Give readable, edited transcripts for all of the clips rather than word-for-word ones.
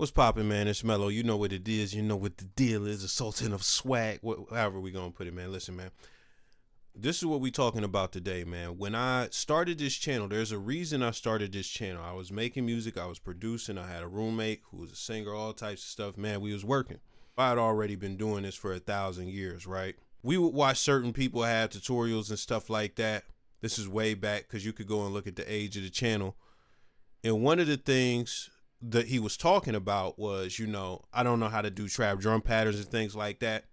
What's poppin', man? It's Mello. You know what it is. You know what the deal is. A sultan of swag. However we gonna put it, man. Listen, man. This is what we talking about today, man. When I started this channel, there's a reason I started this channel. I was making music. I was producing. I had a roommate who was a singer, all types of stuff. Man, we was working. I had already been doing this for 1,000 years, right? We would watch certain people have tutorials and stuff like that. This is way back because you could go and look at the age of the channel. And one of the things that he was talking about was, I don't know how to do trap drum patterns and things like that.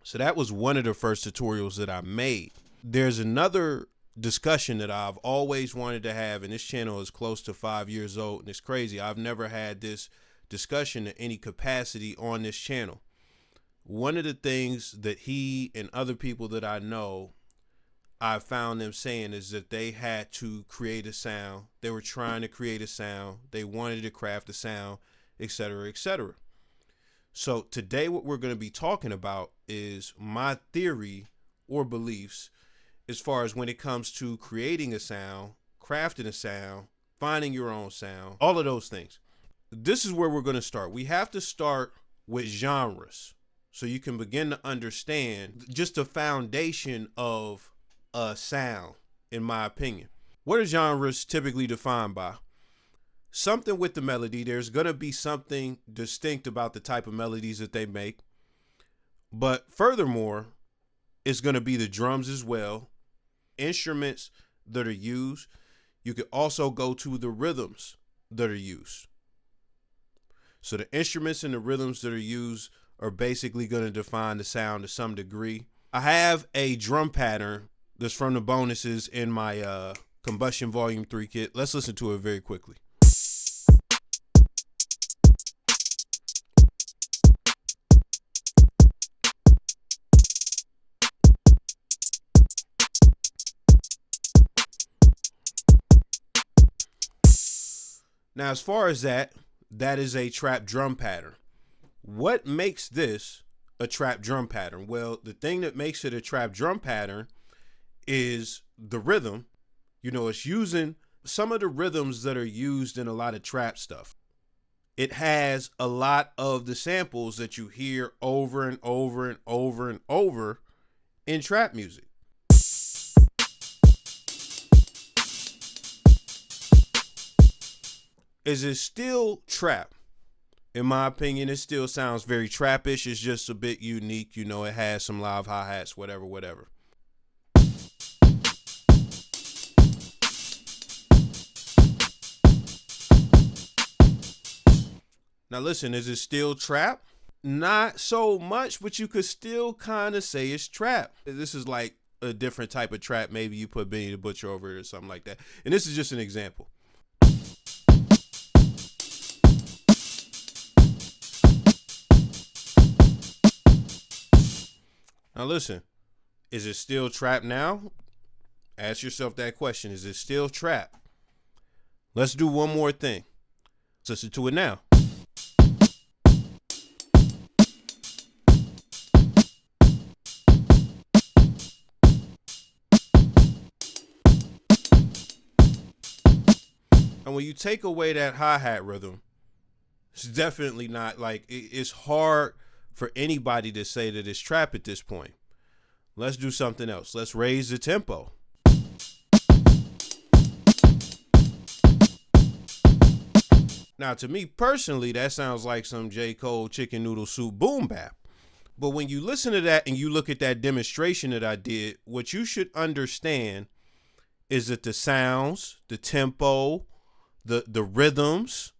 So that was one of the first tutorials that I made. There's another discussion that I've always wanted to have, and this channel is close to 5 years old, and it's crazy. I've never had this discussion in any capacity on this channel. One of the things that he and other people that I know, I found them saying is that they had to create a sound. They were trying to create a sound. They wanted to craft a sound, etc., etc. So today what we're going to be talking about is my theory or beliefs as far as when it comes to creating a sound, crafting a sound, finding your own sound, all of those things. This is where we're going to start. We have to start with genres so you can begin to understand just the foundation of a sound, in my opinion. What are genres typically defined by? Something with the melody. There's going to be something distinct about the type of melodies that they make. But furthermore, it's going to be the drums as well, instruments that are used. You could also go to the rhythms that are used. So the instruments and the rhythms that are used are basically going to define the sound to some degree. I have a drum pattern that's from the bonuses in my Combustion Volume 3 kit. Let's listen to it very quickly. Now, as far as that is a trap drum pattern. What makes this a trap drum pattern? Well, the thing that makes it a trap drum pattern is the rhythm. It's using some of the rhythms that are used in a lot of trap stuff. It has a lot of the samples that you hear over and over and over and over in trap music. Is it still trap? In my opinion, it still sounds very trappish. It's just a bit unique. It has some live hi-hats, whatever. Now listen, is it still trap? Not so much, but you could still kind of say it's trap. This is like a different type of trap. Maybe you put Benny the Butcher over it or something like that. And this is just an example. Now listen, is it still trap now? Ask yourself that question. Is it still trap? Let's do one more thing. Let's listen to it now. And when you take away that hi-hat rhythm, it's definitely not like, it's hard for anybody to say that it's trap at this point. Let's do something else. Let's raise the tempo. Now, to me personally, that sounds like some J. Cole chicken noodle soup boom bap. But when you listen to that and you look at that demonstration that I did, what you should understand is that the sounds, the tempo, the rhythms,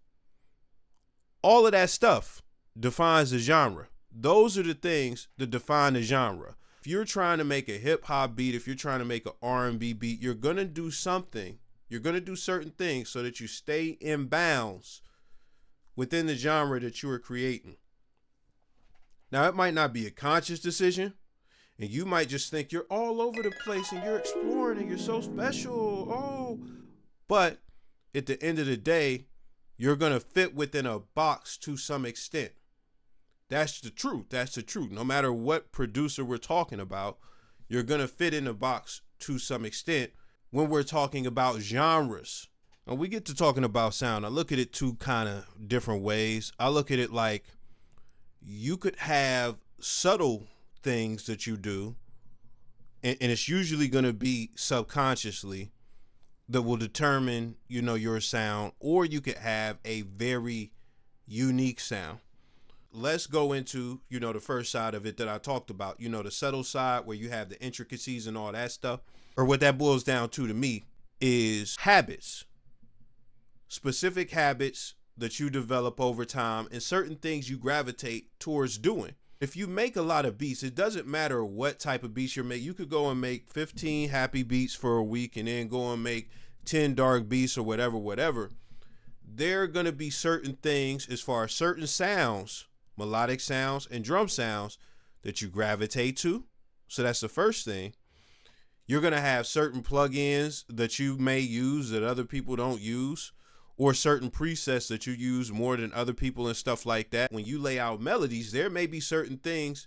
all of that stuff defines the genre. Those are the things that define the genre. If you're trying to make a hip hop beat, if you're trying to make an R&B beat, you're going to do something. You're going to do certain things so that you stay in bounds within the genre that you are creating. Now, it might not be a conscious decision, and you might just think you're all over the place and you're exploring and you're so special. But at the end of the day, you're going to fit within a box to some extent. That's the truth. That's the truth. No matter what producer we're talking about, you're going to fit in a box to some extent when we're talking about genres. And we get to talking about sound. I look at it two kind of different ways. I look at it like you could have subtle things that you do, and it's usually going to be subconsciously that will determine, your sound, or you could have a very unique sound. Let's go into, the first side of it that I talked about, the subtle side where you have the intricacies and all that stuff. Or what that boils down to me is habits. Specific habits that you develop over time and certain things you gravitate towards doing. If you make a lot of beats, it doesn't matter what type of beats you're making. You could go and make 15 happy beats for a week and then go and make 10 dark beats or whatever. There are going to be certain things as far as certain sounds, melodic sounds and drum sounds that you gravitate to. So that's the first thing. You're going to have certain plugins that you may use that other people don't use, or certain presets that you use more than other people and stuff like that. When you lay out melodies, there may be certain things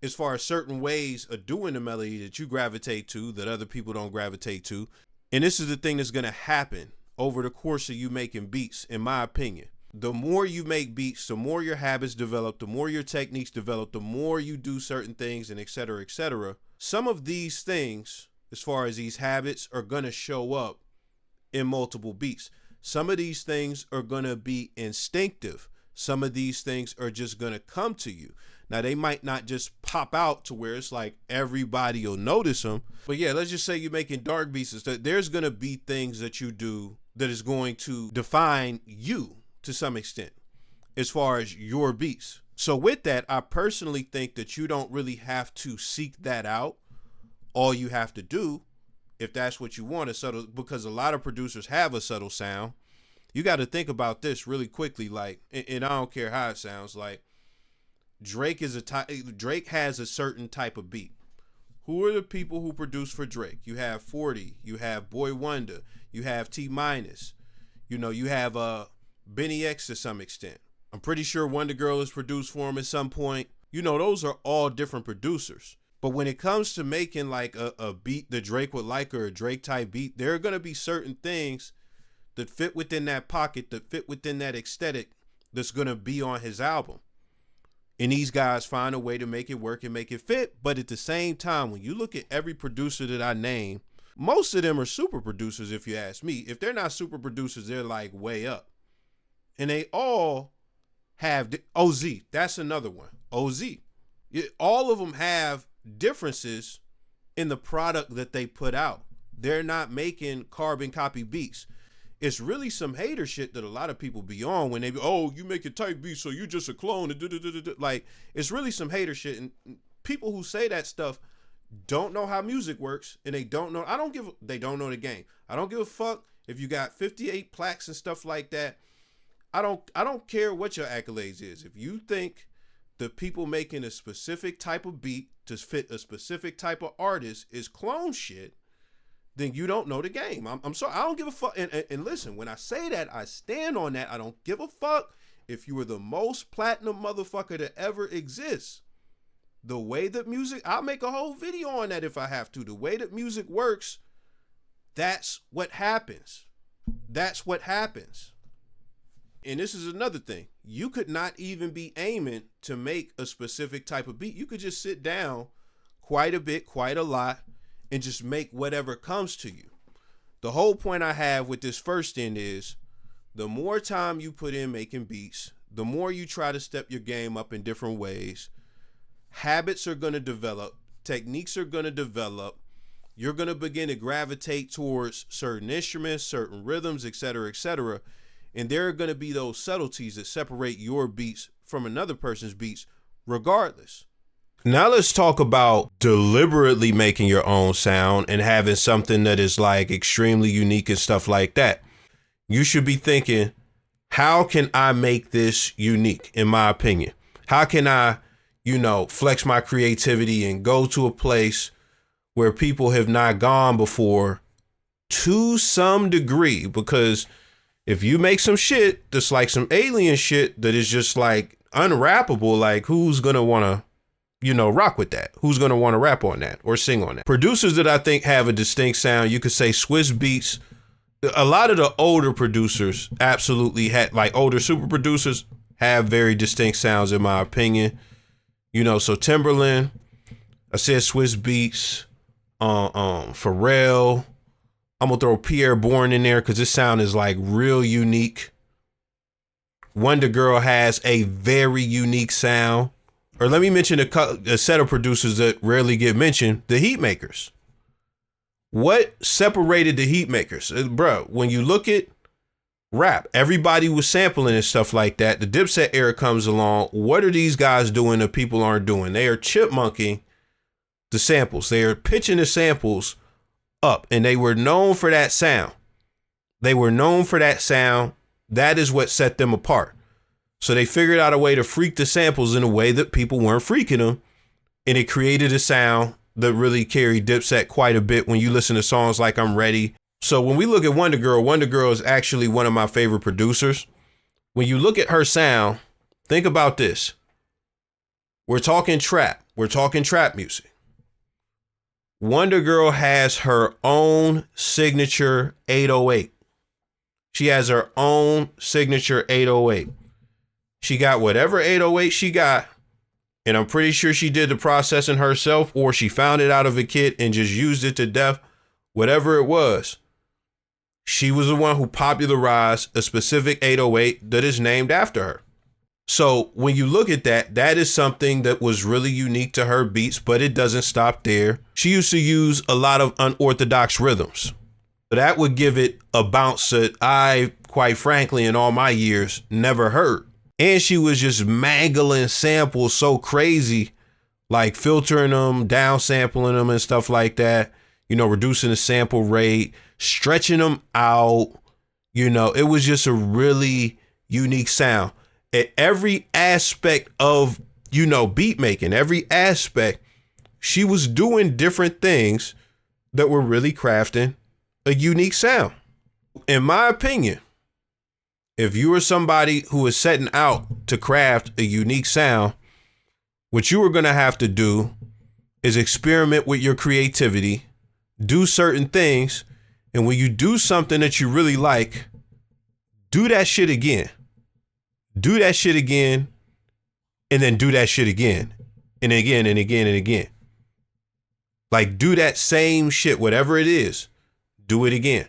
as far as certain ways of doing the melody that you gravitate to that other people don't gravitate to. And this is the thing that's going to happen over the course of you making beats, in my opinion. The more you make beats, the more your habits develop, the more your techniques develop, the more you do certain things, and et cetera, et cetera. Some of these things, as far as these habits, are going to show up in multiple beats. Some of these things are going to be instinctive. Some of these things are just going to come to you. Now, they might not just pop out to where it's like everybody will notice them. But yeah, let's just say you're making dark beats. There's going to be things that you do that is going to define you to some extent as far as your beats. So with that, I personally think that you don't really have to seek that out. All you have to do, if that's what you want, is subtle, because a lot of producers have a subtle sound. You got to think about this really quickly, like, and I don't care how it sounds, like Drake has a certain type of beat. Who are the people who produce for Drake? You have 40, you have Boy Wonder, you have T Minus, you have Benny X to some extent. I'm pretty sure Wonder Girl is produced for him at some point. Those are all different producers. But when it comes to making like a beat that Drake would like, or a Drake type beat, there are going to be certain things that fit within that pocket, that fit within that aesthetic, that's going to be on his album. And these guys find a way to make it work and make it fit. But at the same time, when you look at every producer that I name, most of them are super producers, if you ask me. If they're not super producers, they're like way up. And they all have OZ. That's another one. OZ. All of them have differences in the product that they put out. They're not making carbon copy beats. It's really some hater shit that a lot of people be on when they be, oh, you make a type beat, so you just a clone. Like, it's really some hater shit. And people who say that stuff don't know how music works, and they don't know. They don't know the game. I don't give a fuck if you got 58 plaques and stuff like that. I don't care what your accolades is. If you think the people making a specific type of beat to fit a specific type of artist is clone shit, then you don't know the game. I'm sorry. I don't give a fuck. And listen, when I say that, I stand on that. I don't give a fuck if you were the most platinum motherfucker that ever exists. The way that music, I'll make a whole video on that if I have to. The way that music works, that's what happens. That's what happens. And this is another thing. You could not even be aiming to make a specific type of beat. You could just sit down quite a bit, quite a lot, and just make whatever comes to you. The whole point I have with this first end is the more time you put in making beats, the more you try to step your game up in different ways, habits are going to develop, techniques are going to develop, you're going to begin to gravitate towards certain instruments, certain rhythms, etc., etc., and there are going to be those subtleties that separate your beats from another person's beats regardless. Now let's talk about deliberately making your own sound and having something that is like extremely unique and stuff like that. You should be thinking, how can I make this unique, in my opinion? How can I, flex my creativity and go to a place where people have not gone before to some degree? Because if you make some shit that's like some alien shit that is just like unrappable, like who's going to want to, rock with that? Who's going to want to rap on that or sing on that? Producers that I think have a distinct sound, you could say Swiss Beats A lot of the older producers absolutely had, like older super producers have very distinct sounds in my opinion. You know, so Timberland, I said Swiss Beats, Pharrell. I'm gonna throw Pierre Bourne in there because this sound is like real unique. Wonder Girl has a very unique sound. Or let me mention a set of producers that rarely get mentioned, the Heatmakers. What separated the Heatmakers? Bro, when you look at rap, everybody was sampling and stuff like that. The Dipset era comes along. What are these guys doing that people aren't doing? They are chipmunking the samples. They are pitching the samples up, and they were known for that sound. They were known for that sound. That is what set them apart. So they figured out a way to freak the samples in a way that people weren't freaking them. And it created a sound that really carried Dipset quite a bit when you listen to songs like I'm Ready. So when we look at Wonder Girl is actually one of my favorite producers. When you look at her sound, think about this. We're talking trap. We're talking trap music. Wonder Girl has her own signature 808. She has her own signature 808. She got whatever 808 she got, and I'm pretty sure she did the processing herself, or she found it out of a kit and just used it to death. Whatever it was, she was the one who popularized a specific 808 that is named after her. So when you look at that, that is something that was really unique to her beats, but it doesn't stop there. She used to use a lot of unorthodox rhythms. That would give it a bounce that I, quite frankly, in all my years, never heard. And she was just mangling samples so crazy, like filtering them, downsampling them and stuff like that, you know, reducing the sample rate, stretching them out. You know, it was just a really unique sound. At every aspect of, you know, beat making, every aspect, she was doing different things that were really crafting a unique sound. In my opinion, if you are somebody who is setting out to craft a unique sound, what you are going to have to do is experiment with your creativity, do certain things, and when you do something that you really like, do that shit again. Do that shit again, and then do that shit again, and again, and again, and again. Like, do that same shit, whatever it is, do it again.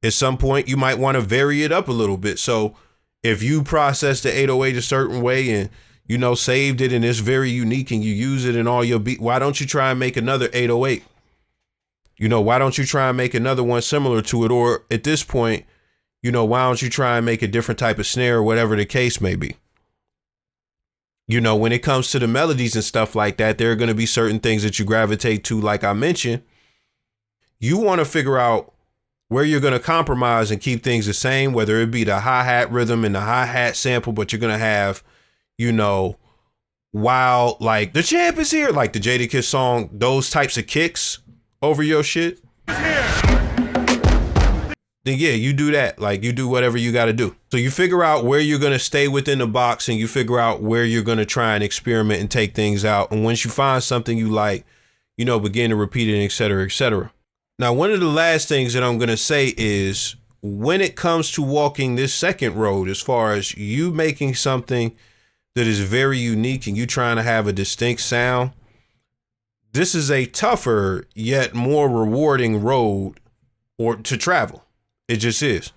At some point, you might want to vary it up a little bit. So if you process the 808 a certain way and, you know, saved it and it's very unique and you use it in all your beat, why don't you try and make another 808? You know, why don't you try and make another one similar to it? Or at this point, you know, why don't you try and make a different type of snare or whatever the case may be? You know, when it comes to the melodies and stuff like that, there are going to be certain things that you gravitate to, like I mentioned. You want to figure out where you're going to compromise and keep things the same, whether it be the hi-hat rhythm and the hi-hat sample, but you're going to have, you know, while like the champ is here, like the Jadakiss song, those types of kicks over your shit. Then yeah, you do that. Like you do whatever you got to do. So you figure out where you're going to stay within the box and you figure out where you're going to try and experiment and take things out. And once you find something you like, you know, begin to repeat it, et cetera, et cetera. Now, one of the last things that I'm going to say is when it comes to walking this second road, as far as you making something that is very unique and you trying to have a distinct sound, this is a tougher yet more rewarding road or to travel. It just is,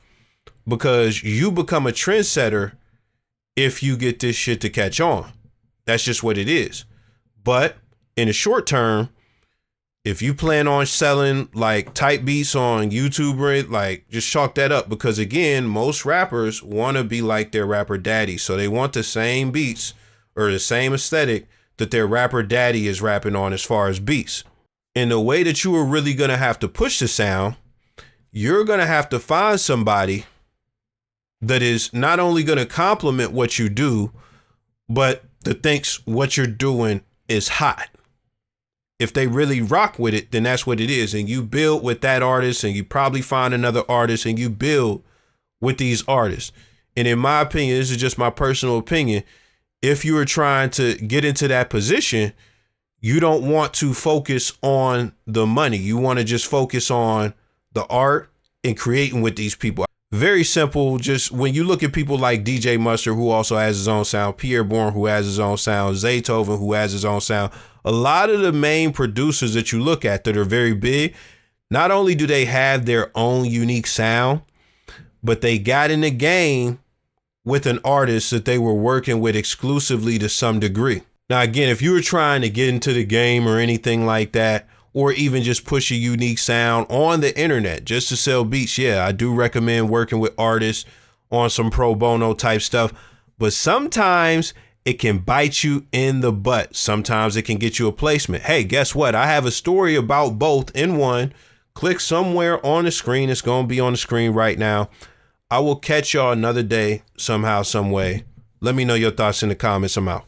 because you become a trendsetter if you get this shit to catch on. That's just what it is. But in the short term, if you plan on selling like type beats on YouTube, or like just chalk that up, because again, most rappers want to be like their rapper daddy. So they want the same beats or the same aesthetic that their rapper daddy is rapping on as far as beats. And the way that you are really going to have to push the sound, you're going to have to find somebody that is not only going to complement what you do, but that thinks what you're doing is hot. If they really rock with it, then that's what it is. And you build with that artist, and you probably find another artist, and you build with these artists. And in my opinion, this is just my personal opinion, if you are trying to get into that position, you don't want to focus on the money. You want to just focus on the art in creating with these people. Very simple. Just when you look at people like DJ Mustard, who also has his own sound, Pierre Bourne, who has his own sound, Zaytoven, who has his own sound, a lot of the main producers that you look at that are very big, not only do they have their own unique sound, but they got in the game with an artist that they were working with exclusively to some degree. Now, again, if you were trying to get into the game or anything like that, or even just push a unique sound on the internet just to sell beats, yeah, I do recommend working with artists on some pro bono type stuff. But sometimes it can bite you in the butt. Sometimes it can get you a placement. Hey, guess what? I have a story about both in one. Click somewhere on the screen. It's going to be on the screen right now. I will catch y'all another day, somehow, some way. Let me know your thoughts in the comments. I'm out.